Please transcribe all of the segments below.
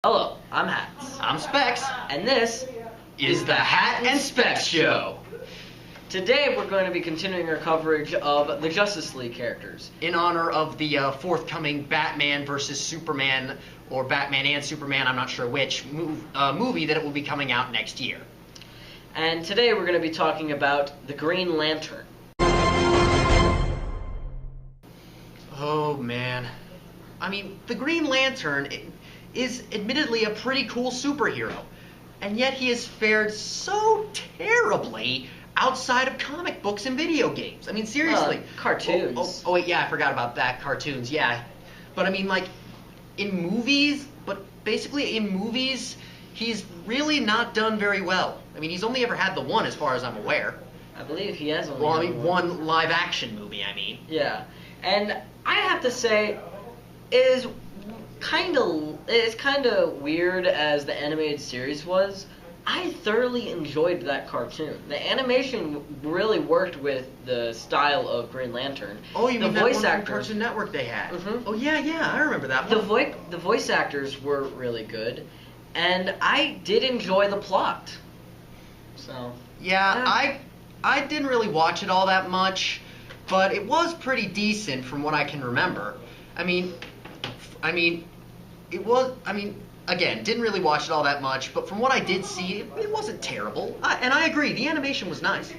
Hello, I'm Hats, I'm Specs. and this Is the Hat and Specs Show. Today we're going to be continuing our coverage of the Justice League characters. In honor of the forthcoming Batman vs. Superman, or Batman and Superman, I'm not sure which, movie that it will be coming out next year. And today we're going to be talking about the Green Lantern. Oh, man. I mean, the Green Lantern is admittedly a pretty cool superhero, and yet he has fared so terribly outside of comic books and video games. I mean, seriously. Cartoons. Oh, wait, yeah, I forgot about that. Cartoons, yeah. But I mean, like, in movies, he's really not done very well. I mean, he's only ever had the one, as far as I'm aware. I believe he has only Well, I had mean, one live-action movie, I mean. Yeah, and I have to say, it's kind of weird as the animated series was. I thoroughly enjoyed that cartoon. The animation really worked with the style of Green Lantern. Oh, you mean the that voice one from actors, Cartoon Network they had? Mhm. Oh, yeah, I remember that one. the voice actors were really good, and I did enjoy the plot. So Yeah, I didn't really watch it all that much, but it was pretty decent from what I can remember. I mean, again, didn't really watch it all that much, but from what I did see, it wasn't terrible. And I agree, the animation was nice.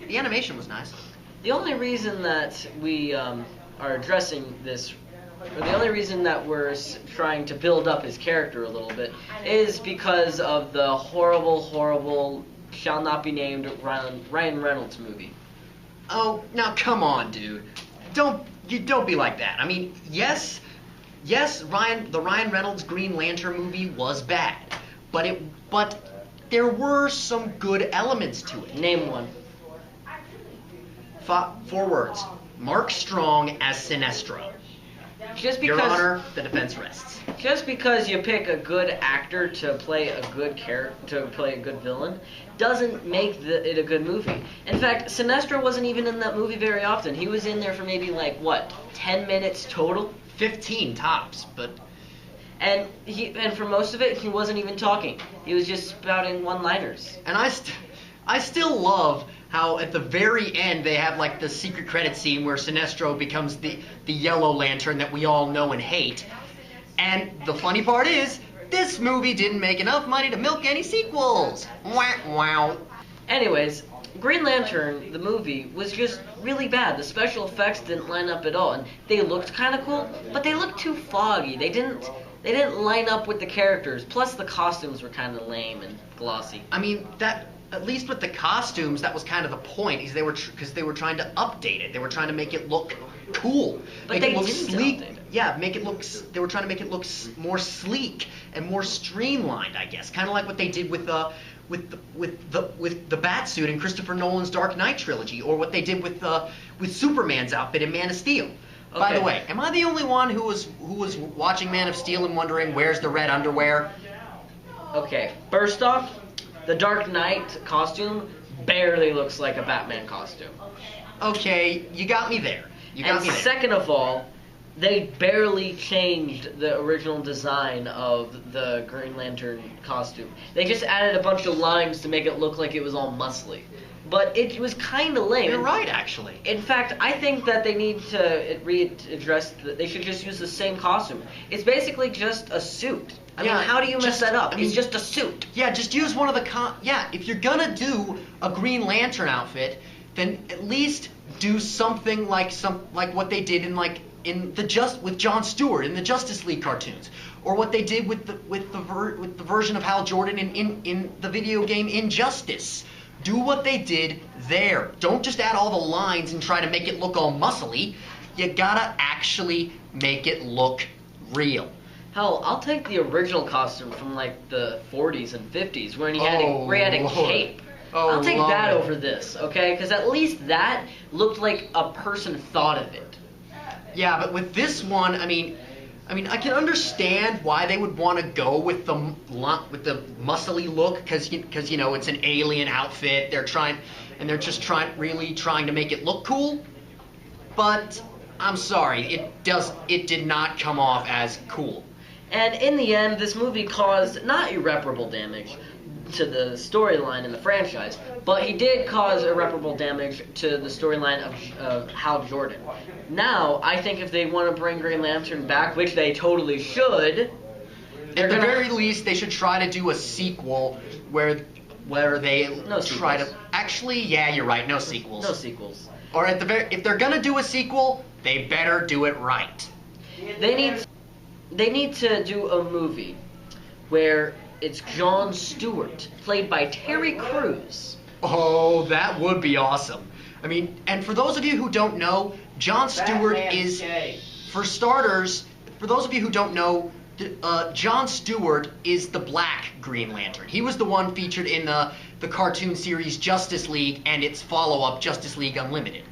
The only reason that we are addressing this, or the only reason that we're trying to build up his character a little bit, is because of the horrible, shall not be named Ryan Reynolds movie. Oh, now come on, dude. Don't be like that. I mean, yes, the Ryan Reynolds Green Lantern movie was bad, but there were some good elements to it. Name one. 4 words. Mark Strong as Sinestro. Just Your because, Honor, the defense rests. just because you pick a good actor to play a good villain, doesn't make it a good movie. In fact, Sinestro wasn't even in that movie very often. He was in there for maybe 10 minutes total. 15 tops, but And for most of it, he wasn't even talking. He was just spouting one-liners. and I still love how at the very end they have like the secret credit scene where Sinestro becomes the Yellow Lantern that we all know and hate. And the funny part is, this movie didn't make enough money to milk any sequels. Wow. Anyways, Green Lantern, the movie, was just really bad. The special effects didn't line up at all, and they looked kind of cool, but they looked too foggy. They didn't line up with the characters. Plus, the costumes were kind of lame and glossy. I mean, at least with the costumes, that was kind of the point. Is because they were trying to update it. They were trying to make it look cool, But make they it look didn't sleek. update it. Yeah, they were trying to make it look more sleek and more streamlined, I guess. Kind of like what they did with the Batsuit in Christopher Nolan's Dark Knight trilogy, or what they did with Superman's outfit in Man of Steel. By the way, am I the only one who was watching Man of Steel and wondering where's the red underwear? Okay, first off, the Dark Knight costume barely looks like a Batman costume. Okay, you got me there. And second of all, they barely changed the original design of the Green Lantern costume. They just added a bunch of lines to make it look like it was all muscly. But it was kind of lame. You're right, actually. In fact, I think that they need to readdress they should just use the same costume. It's basically just a suit. I mean, how do you mess that up? It's just a suit. Yeah, just use one of the if you're gonna do a Green Lantern outfit, then at least do something like what they did with Jon Stewart in the Justice League cartoons, or what they did with the version of Hal Jordan in the video game Injustice. Do what they did there. Don't just add all the lines and try to make it look all muscly. You gotta actually make it look real. Hell, I'll take the original costume from the 40s and 50s where he had a cape. I'll take that over this, okay? Because at least that looked like a person thought of it. Yeah, but with this one, I mean, I can understand why they would want to go with the muscly look, because it's an alien outfit. They're just trying to make it look cool. But I'm sorry, it did not come off as cool. And in the end, this movie caused not irreparable damage to the storyline in the franchise, but he did cause irreparable damage to the storyline of Hal Jordan. Now, I think if they want to bring Green Lantern back, which they totally should, At the very least, they should try to do a sequel where they No try sequels. to. Actually, yeah, you're right. No sequels. no sequels. Or at the very, if they're gonna do a sequel, they better do it right. They need to do a movie where it's Jon Stewart, played by Terry Crews. Oh, that would be awesome. I mean, and for those of you who don't know, Jon Stewart is, for starters, for those of you who don't know, Jon Stewart is the Black Green Lantern. He was the one featured in the cartoon series Justice League and its follow-up Justice League Unlimited.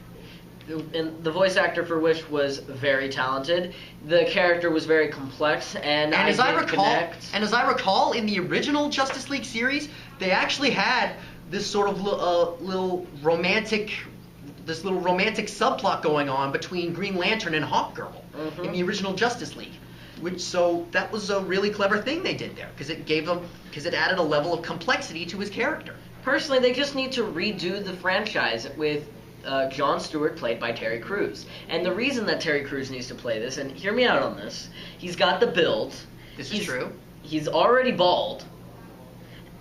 And the voice actor for which was very talented. The character was very complex, and as I did recall, connect. and as I recall, in the original Justice League series, they actually had this sort of little romantic subplot going on between Green Lantern and Hawkgirl in the original Justice League. So that was a really clever thing they did there, because it added a level of complexity to his character. Personally, they just need to redo the franchise with Jon Stewart, played by Terry Crews. And the reason that Terry Crews needs to play this, and hear me out on this, he's got the build. This is true. He's already bald.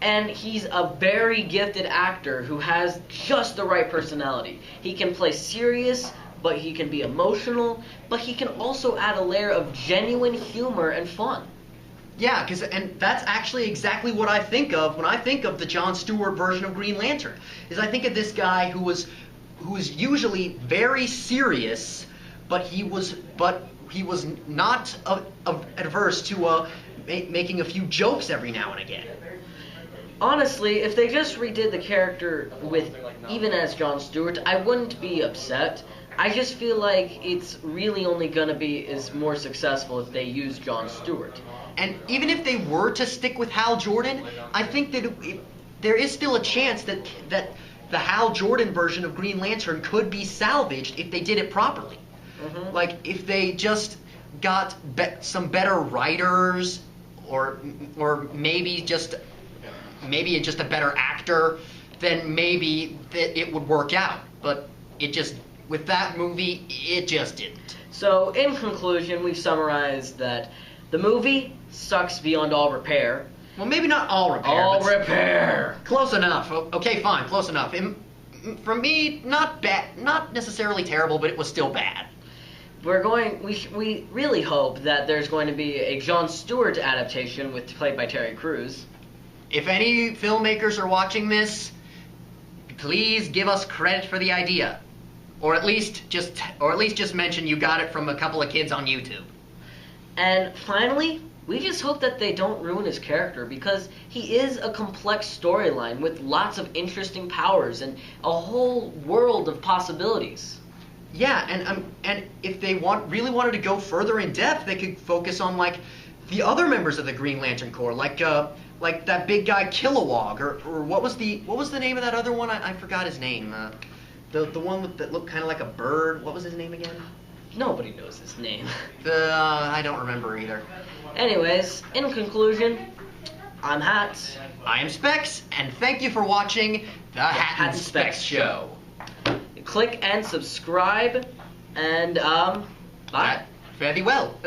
And he's a very gifted actor who has just the right personality. He can play serious, but he can be emotional, but he can also add a layer of genuine humor and fun. Yeah, and that's actually exactly what I think of when I think of the Jon Stewart version of Green Lantern. Is I think of this guy who was usually very serious, but he was not adverse to making a few jokes every now and again. Honestly, if they just redid the character with even as Jon Stewart, I wouldn't be upset. I just feel like it's really only gonna be more successful if they use Jon Stewart. And even if they were to stick with Hal Jordan, I think that there is still a chance that the Hal Jordan version of Green Lantern could be salvaged if they did it properly. Like if they just got some better writers, or maybe just a better actor, then maybe it would work out. But with that movie, it just didn't. So, in conclusion, we've summarized that the movie sucks beyond all repair. Well, maybe not all repair. All but repair! Close enough. Okay, fine, close enough. For me, not bad, not necessarily terrible, but it was still bad. We really hope that there's going to be a Jon Stewart adaptation played by Terry Crews. If any filmmakers are watching this, please give us credit for the idea. Or at least just mention you got it from a couple of kids on YouTube. And finally, we just hope that they don't ruin his character, because he is a complex storyline with lots of interesting powers and a whole world of possibilities. Yeah, and if they really wanted to go further in depth, they could focus on like the other members of the Green Lantern Corps, like that big guy Kilowog, or what was the name of that other one? I forgot his name. The one that looked kind of like a bird. What was his name again? Nobody knows his name. I don't remember either. Anyways, in conclusion, I'm Hats. I am Specs, and thank you for watching the Hat and Specs Show. Click and subscribe, and bye. Fare thee well.